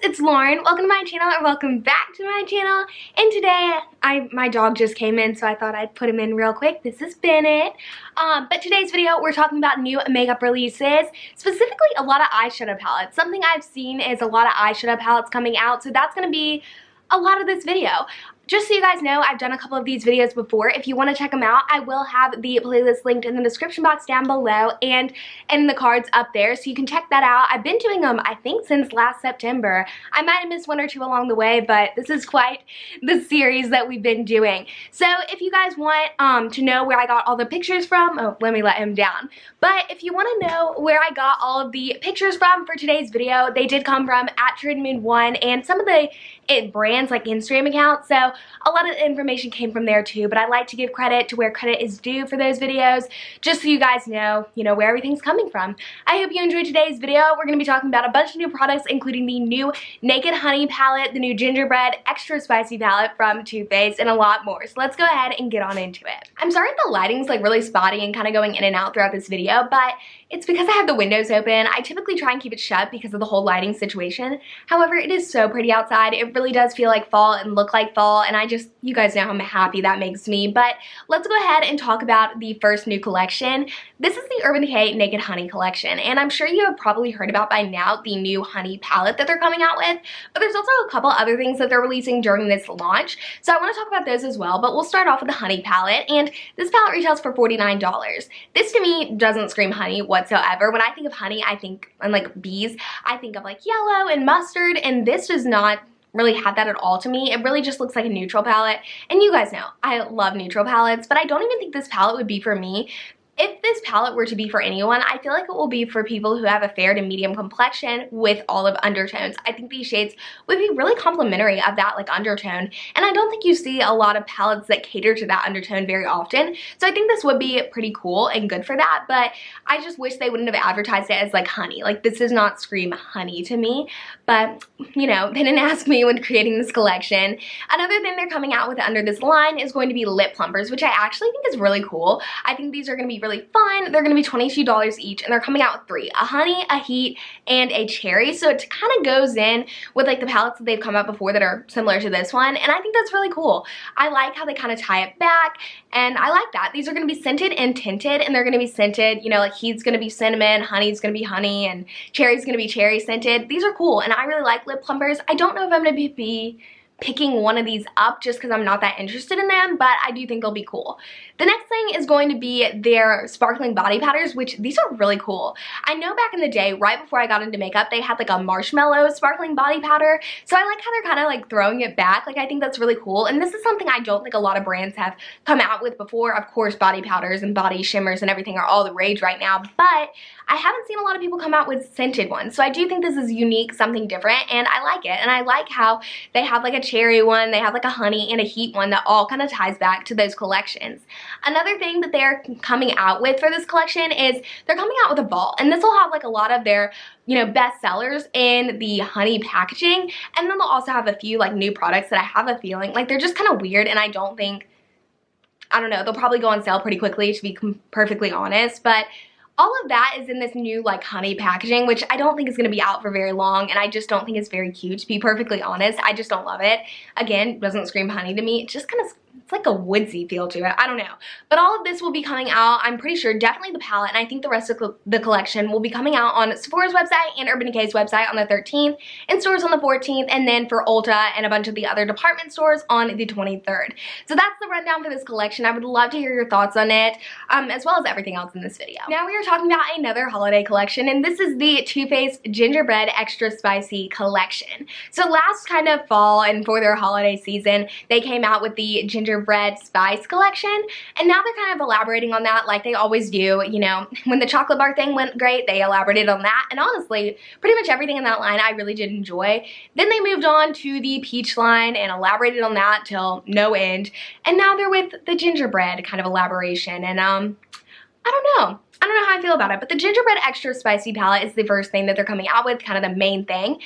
it's Lauren. Welcome to my channel, or welcome back to my channel. And today, my dog just came in, so I thought I'd put him in real quick. This is Bennett. But today's video, we're talking about new makeup releases, specifically a lot of eyeshadow palettes. Something I've seen is a lot of eyeshadow palettes coming out, so that's going to be a lot of this video. Just so you guys know, I've done a couple of these videos before. If you want to check them out, I will have the playlist linked in the description box down below and in the cards up there, so you can check that out. I've been doing them, I think, since last September. I might have missed one or two along the way, but this is quite the series that we've been doing. So if you guys want to know where I got all the pictures from, oh, let me let him down. But if you want to know where I got all of the pictures from for today's video, they did come from @TrueMoon1 and some of the brands like Instagram accounts, so a lot of the information came from there too, but I like to give credit to where credit is due for those videos, just so you guys know, where everything's coming from. I hope you enjoyed today's video. We're going to be talking about a bunch of new products, including the new Naked Honey palette, the new Gingerbread Extra Spicy palette from Too Faced, and a lot more. So let's go ahead and get on into it. I'm sorry if the lighting's like really spotty and kind of going in and out throughout this video, but it's because I have the windows open. I typically try and keep it shut because of the whole lighting situation. However, it is so pretty outside. It really does feel like fall and look like fall, and you guys know how happy that makes me. But let's go ahead and talk about the first new collection. This is the Urban Decay Naked Honey collection, and I'm sure you have probably heard about by now the new honey palette that they're coming out with, but there's also a couple other things that they're releasing during this launch, so I want to talk about those as well. But we'll start off with the honey palette, and this palette retails for $49. This to me doesn't scream honey whatsoever. When I think of honey, I think, and like bees, I think of like yellow and mustard, and this does not really have that at all to me. It really just looks like a neutral palette, and you guys know I love neutral palettes, but I don't even think this palette would be for me. If this palette were to be for anyone, I feel like it will be for people who have a fair to medium complexion with olive undertones. I think these shades would be really complimentary of that like undertone, and I don't think you see a lot of palettes that cater to that undertone very often, so I think this would be pretty cool and good for that. But I just wish they wouldn't have advertised it as like honey. Like, this does not scream honey to me, but they didn't ask me when creating this collection. Another thing they're coming out with under this line is going to be lip plumpers, which I actually think is really cool. I think these are going to be really fun. They're going to be $22 each, and they're coming out with three: a honey, a heat, and a cherry. So it kind of goes in with like the palettes that they've come out before that are similar to this one, and I think that's really cool. I like how they kind of tie it back, and I like that. These are going to be scented and tinted, and they're going to be scented, like heat's going to be cinnamon, honey's going to be honey, and cherry's going to be cherry scented. These are cool, and I really like lip plumpers. I don't know if I'm going to be picking one of these up just because I'm not that interested in them, but I do think they'll be cool. The next thing is going to be their sparkling body powders, which these are really cool. I know back in the day, right before I got into makeup, they had like a marshmallow sparkling body powder, so I like how they're kind of like throwing it back. Like, I think that's really cool, and this is something I don't think a lot of brands have come out with before. Of course, body powders and body shimmers and everything are all the rage right now, but I haven't seen a lot of people come out with scented ones, so I do think this is unique, something different, and I like it. And I like how they have like a cherry one, they have like a honey and a heat one that all kind of ties back to those collections. Another thing that they're coming out with for this collection is they're coming out with a ball, and this will have like a lot of their best sellers in the honey packaging, and then they'll also have a few like new products that I have a feeling like they're just kind of weird, and I don't know, they'll probably go on sale pretty quickly, to be perfectly honest. But all of that is in this new like honey packaging, which I don't think is going to be out for very long, and I just don't think it's very cute, to be perfectly honest. I just don't love it. Again, doesn't scream honey to me. It just kind of, it's like a woodsy feel to it. I don't know. But all of this will be coming out, I'm pretty sure, definitely the palette, and I think the rest of the collection will be coming out on Sephora's website and Urban Decay's website on the 13th, in stores on the 14th, and then for Ulta and a bunch of the other department stores on the 23rd. So that's the rundown for this collection. I would love to hear your thoughts on it, as well as everything else in this video. Now we are talking about another holiday collection, and this is the Too Faced Gingerbread Extra Spicy collection. So last kind of fall and for their holiday season, they came out with the Gingerbread Spice collection, and now they're kind of elaborating on that like they always do. When the chocolate bar thing went great, they elaborated on that, and honestly, pretty much everything in that line I really did enjoy. Then they moved on to the peach line and elaborated on that till no end, and now they're with the gingerbread kind of elaboration, and I don't know how I feel about it, but the Gingerbread Extra Spicy palette is the first thing that they're coming out with, kind of the main thing,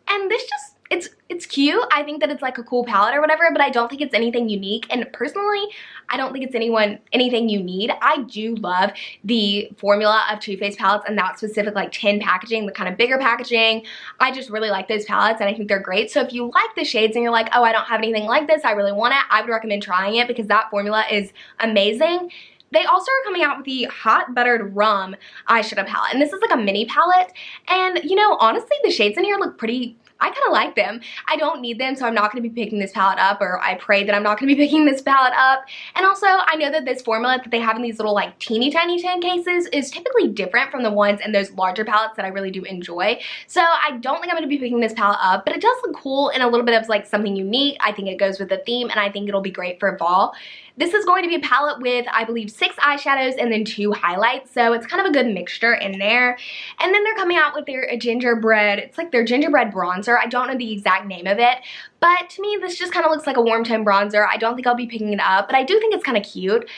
and this just it's cute. I think that it's like a cool palette or whatever, but I don't think it's anything unique. And personally, I don't think it's anything you need. I do love the formula of Too Faced palettes and that specific like tin packaging, the kind of bigger packaging. I just really like those palettes and I think they're great. So if you like the shades and you're like, oh, I don't have anything like this, I really want it, I would recommend trying it because that formula is amazing. They also are coming out with the Hot Buttered Rum eyeshadow palette, and this is like a mini palette, and you know, honestly, the shades in here look pretty, I kind of like them. I don't need them, so I'm not going to be picking this palette up, or I pray that I'm not going to be picking this palette up. And also, I know that this formula that they have in these little like teeny tiny tin cases is typically different from the ones in those larger palettes that I really do enjoy. So I don't think I'm going to be picking this palette up, but it does look cool and a little bit of like something unique. I think it goes with the theme, and I think it'll be great for fall. This is going to be a palette with, I believe, 6 eyeshadows and then 2 highlights, so it's kind of a good mixture in there. And then they're coming out with their gingerbread, it's like their gingerbread bronzer. I don't know the exact name of it, but to me, this just kind of looks like a warm tone bronzer. I don't think I'll be picking it up, but I do think it's kind of cute.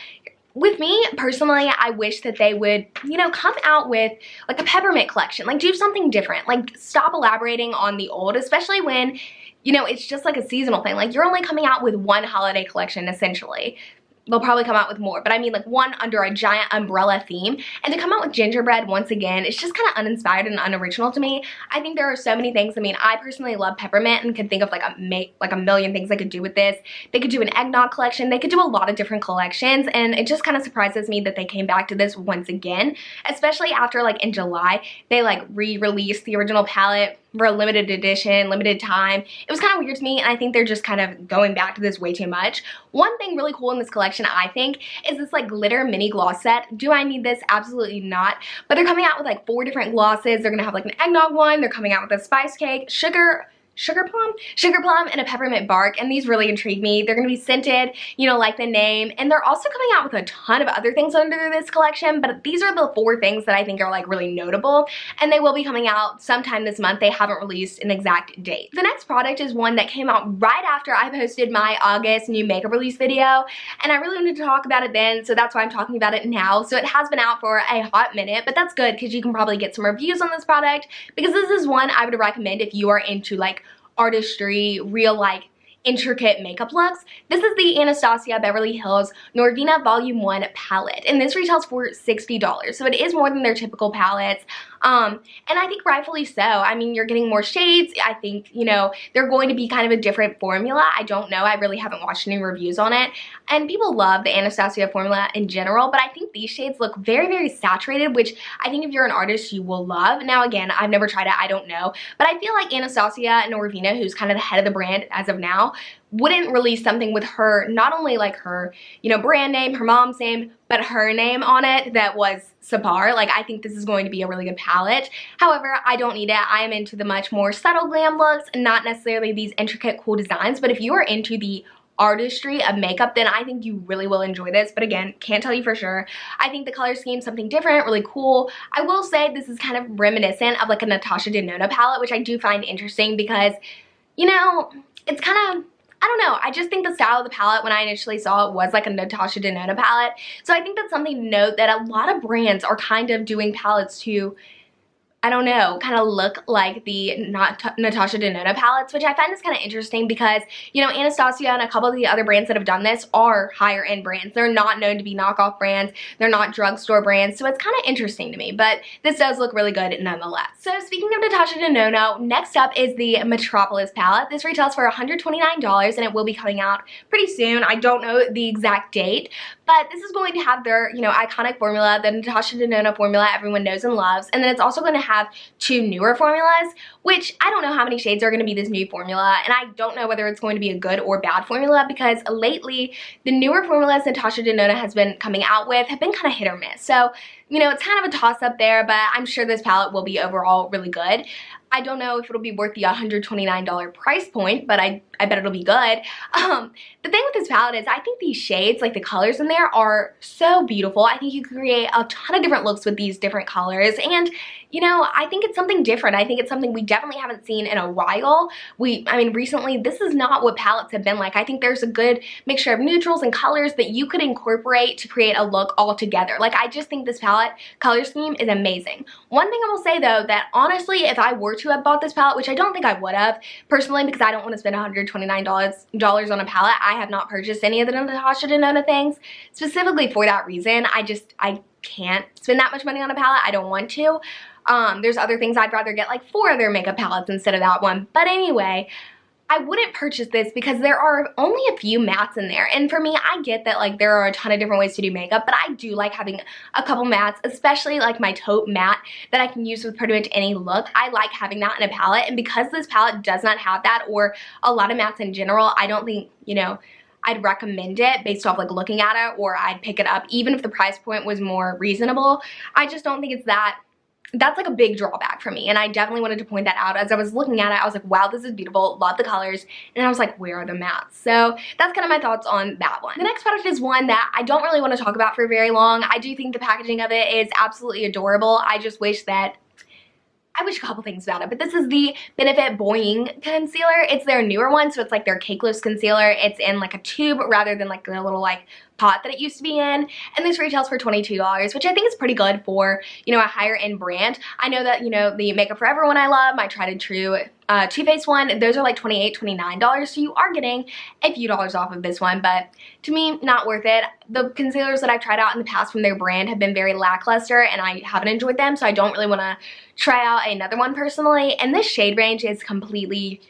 With me, personally, I wish that they would, you know, come out with like a peppermint collection, like do something different, like stop elaborating on the old, especially when, you know, it's just like a seasonal thing. Like, you're only coming out with one holiday collection, essentially. They'll probably come out with more, but I mean like one under a giant umbrella theme. And to come out with gingerbread once again, it's just kind of uninspired and unoriginal to me. I think there are so many things. I mean, I personally love peppermint and could think of like a million things they could do with this. They could do an eggnog collection. They could do a lot of different collections, and it just kind of surprises me that they came back to this once again, especially after like in July, they like re-released the original palette for a limited edition, limited time. It was kind of weird to me, and I think they're just kind of going back to this way too much. One thing really cool in this collection, I think, is this like glitter mini gloss set. Do I need this? Absolutely not. But they're coming out with like 4 different glosses. They're gonna have like an eggnog one. They're coming out with a spice cake, sugar plum, and a peppermint bark, and these really intrigue me. They're gonna be scented, you know, like the name, and they're also coming out with a ton of other things under this collection, but these are the 4 things that I think are like really notable, and they will be coming out sometime this month. They haven't released an exact date. The next product is one that came out right after I posted my August new makeup release video, and I really wanted to talk about it then, so that's why I'm talking about it now. So it has been out for a hot minute, but that's good because you can probably get some reviews on this product, because this is one I would recommend if you are into like artistry, real like intricate makeup looks. This is the Anastasia Beverly Hills Norvina Volume 1 palette, and this retails for $60, so it is more than their typical palettes. And I think rightfully so. I mean, you're getting more shades. I think, you know, they're going to be kind of a different formula. I don't know. I really haven't watched any reviews on it. And people love the Anastasia formula in general, but I think these shades look very, very saturated, which I think if you're an artist, you will love. Now, again, I've never tried it. I don't know. But I feel like Anastasia and Norvina, who's kind of the head of the brand as of now, wouldn't release something with her, not only like her, you know, brand name, her mom's name, but her name on it that was subpar. Like, I think this is going to be a really good palette. However, I don't need it. I am into the much more subtle glam looks, not necessarily these intricate cool designs, but if you are into the artistry of makeup, then I think you really will enjoy this. But again, can't tell you for sure. I think the color scheme is something different, really cool. I will say this is kind of reminiscent of like a Natasha Denona palette, which I do find interesting because, you know, it's kind of, I don't know, I just think the style of the palette when I initially saw it was like a Natasha Denona palette. So I think that's something to note, that a lot of brands are kind of doing palettes to, I don't know, kind of look like the Natasha Denona palettes, which I find is kind of interesting because, you know, Anastasia and a couple of the other brands that have done this are higher end brands. They're not known to be knockoff brands. They're not drugstore brands. So it's kind of interesting to me, but this does look really good nonetheless. So speaking of Natasha Denona, next up is the Metropolis palette. This retails for $129 and it will be coming out pretty soon. I don't know the exact date, but this is going to have their, you know, iconic formula, the Natasha Denona formula everyone knows and loves, and then it's also going to have 2 newer formulas, which I don't know how many shades are going to be this new formula, and I don't know whether it's going to be a good or bad formula because lately the newer formulas Natasha Denona has been coming out with have been kind of hit or miss. So, you know, it's kind of a toss-up there, but I'm sure this palette will be overall really good. I don't know if it'll be worth the $129 price point, but I bet it'll be good. The thing with this palette is I think these shades, like the colors in there, are so beautiful. I think you can create a ton of different looks with these different colors, and you know, I think it's something different. I think it's something we definitely haven't seen in a while. I mean, recently, this is not what palettes have been like. I think there's a good mixture of neutrals and colors that you could incorporate to create a look all together. Like, I just think this palette palette color scheme is amazing. One thing I will say though, that honestly, if I were to have bought this palette, which I don't think I would have personally, because I don't want to spend $129 on a palette. I have not purchased any of the Natasha Denona things specifically for that reason. I can't spend that much money on a palette. I don't want to. There's other things I'd rather get, like 4 other makeup palettes instead of that one. But anyway, I wouldn't purchase this because there are only a few mattes in there. And for me, I get that like there are a ton of different ways to do makeup, but I do like having a couple mattes, especially like my taupe matte that I can use with pretty much any look. I like having that in a palette, and because this palette does not have that, or a lot of mattes in general, I don't think, you know, I'd recommend it based off like looking at it, or I'd pick it up even if the price point was more reasonable. I just don't think it's that's like a big drawback for me, and I definitely wanted to point that out. As I was looking at it, I was like, wow, this is beautiful, love the colors, and I was like, where are the mattes? So that's kind of my thoughts on that one. The next product is one that I don't really want to talk about for very long. I do think the packaging of it is absolutely adorable. I just wish a couple things about it, but this is the Benefit Boing Concealer. It's their newer one, so it's like their Cakeless Concealer. It's in like a tube rather than like the little like pot that it used to be in, and this retails for $22, which I think is pretty good for, you know, a higher end brand. I know that, you know, the Makeup Forever one I love, my tried and true Too Faced one, those are like $28, $29, so you are getting a few dollars off of this one, but to me, not worth it. The concealers that I've tried out in the past from their brand have been very lackluster, and I haven't enjoyed them, so I don't really want to try out another one personally, and this shade range is completely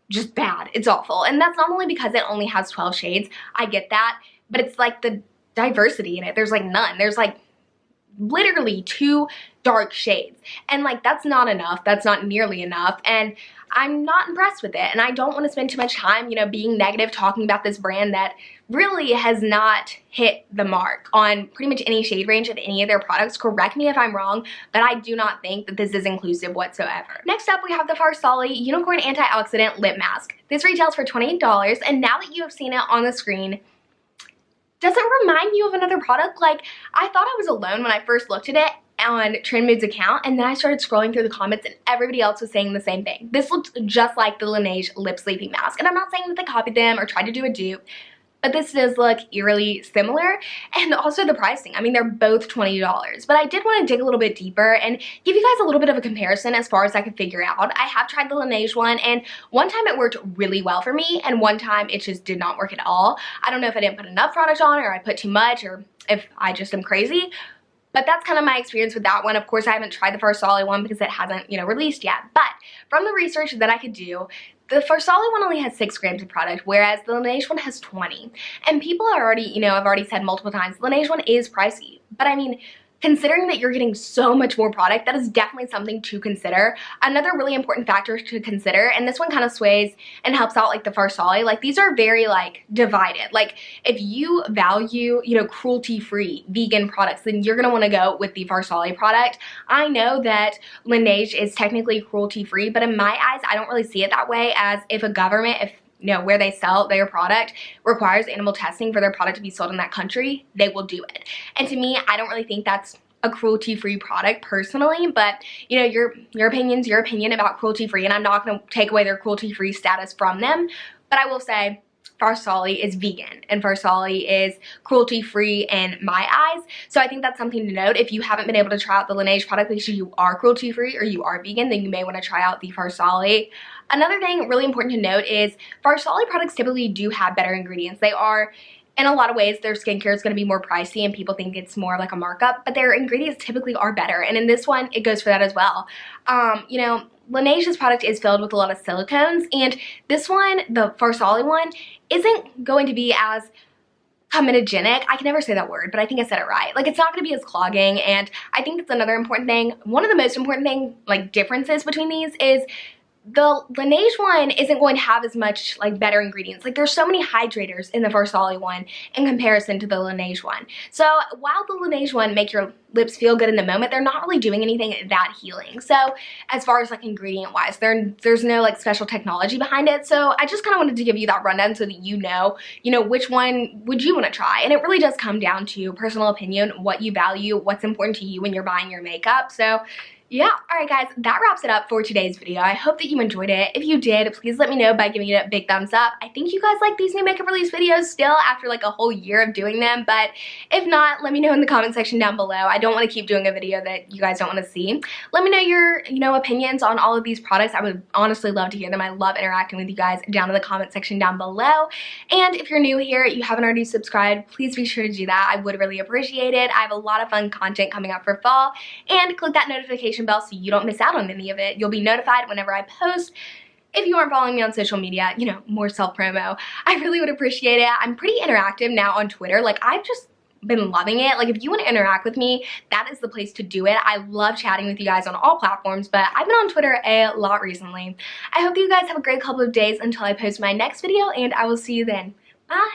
just bad. It's awful, and that's not only because it only has 12 shades, I get that, but it's like the diversity in it. There's like none. There's like literally 2 dark shades, and like that's not enough. That's not nearly enough, and I'm not impressed with it, and I don't want to spend too much time, you know, being negative talking about this brand that really has not hit the mark on pretty much any shade range of any of their products. Correct me if I'm wrong, but I do not think that this is inclusive whatsoever. Next up, we have the Farsal Unicorn Antioxidant Lip Mask. This retails for $28, and now that you have seen it on the screen, does it remind you of another product? Like, I thought I was alone when I first looked at it on Trend Mood's account, and then I started scrolling through the comments and everybody else was saying the same thing. This looks just like the Laneige Lip Sleeping Mask, and I'm not saying that they copied them or tried to do a dupe, but this does look eerily similar. And also the pricing, I mean, they're both $20, but I did want to dig a little bit deeper and give you guys a little bit of a comparison as far as I could figure out. I have tried the Laneige one, and one time it worked really well for me, and one time it just did not work at all. I don't know if I didn't put enough product on, or I put too much, or if I just am crazy. But that's kind of my experience with that one. Of course, I haven't tried the Farsal one because it hasn't, you know, released yet. But from the research that I could do, the Farsal one only has 6 grams of product, whereas the Laneige one has 20. And people are already, you know, I've already said multiple times, the Laneige one is pricey. But I mean, considering that you're getting so much more product, that is definitely something to consider. Another really important factor to consider, and this one kind of sways and helps out like the Farsal, like these are very like divided. Like if you value, you know, cruelty-free vegan products, then you're gonna want to go with the Farsal product. I know that Laneige is technically cruelty-free, but in my eyes, I don't really see it that way, as if a government, if you know, where they sell their product requires animal testing for their product to be sold in that country, they will do it. And to me, I don't really think that's a cruelty-free product personally, but you know, your opinion's your opinion about cruelty-free, and I'm not going to take away their cruelty-free status from them, but I will say Farsal is vegan and Farsal is cruelty-free in my eyes. So I think that's something to note. If you haven't been able to try out the Laneige product because you are cruelty-free or you are vegan, then you may want to try out the Farsal. Another thing really important to note is Farsal products typically do have better ingredients. They are, in a lot of ways, their skincare is going to be more pricey and people think it's more like a markup, but their ingredients typically are better. And in this one, it goes for that as well. You know, Laneige's product is filled with a lot of silicones, and this one, the Farsal one, isn't going to be as comedogenic. I can never say that word, but I think I said it right. Like, it's not going to be as clogging, and I think that's another important thing. One of the most important thing, like, differences between these is the Laneige one isn't going to have as much like better ingredients. Like there's so many hydrators in the Farsal one in comparison to the Laneige one. So while the Laneige one make your lips feel good in the moment, they're not really doing anything that healing. So as far as like ingredient wise, there's no like special technology behind it. So I just kind of wanted to give you that rundown so that you know, which one would you want to try. And it really does come down to personal opinion, what you value, what's important to you when you're buying your makeup. So yeah, alright guys, that wraps it up for today's video. I hope that you enjoyed it. If you did, please let me know by giving it a big thumbs up. I think you guys like these new makeup release videos still after like a whole year of doing them, but if not, let me know in the comment section down below. I don't want to keep doing a video that you guys don't want to see. Let me know your, opinions on all of these products. I would honestly love to hear them. I love interacting with you guys down in the comment section down below. And if you're new here, you haven't already subscribed, please be sure to do that. I would really appreciate it. I have a lot of fun content coming up for fall, and click that notification bell so you don't miss out on any of it. You'll be notified whenever I post. If you aren't following me on social media, more self-promo, I really would appreciate it. I'm pretty interactive now on Twitter. Like, I've just been loving it. Like, if you want to interact with me, that is the place to do it. I love chatting with you guys on all platforms, but I've been on Twitter a lot recently. I hope you guys have a great couple of days until I post my next video, and I will see you then. Bye!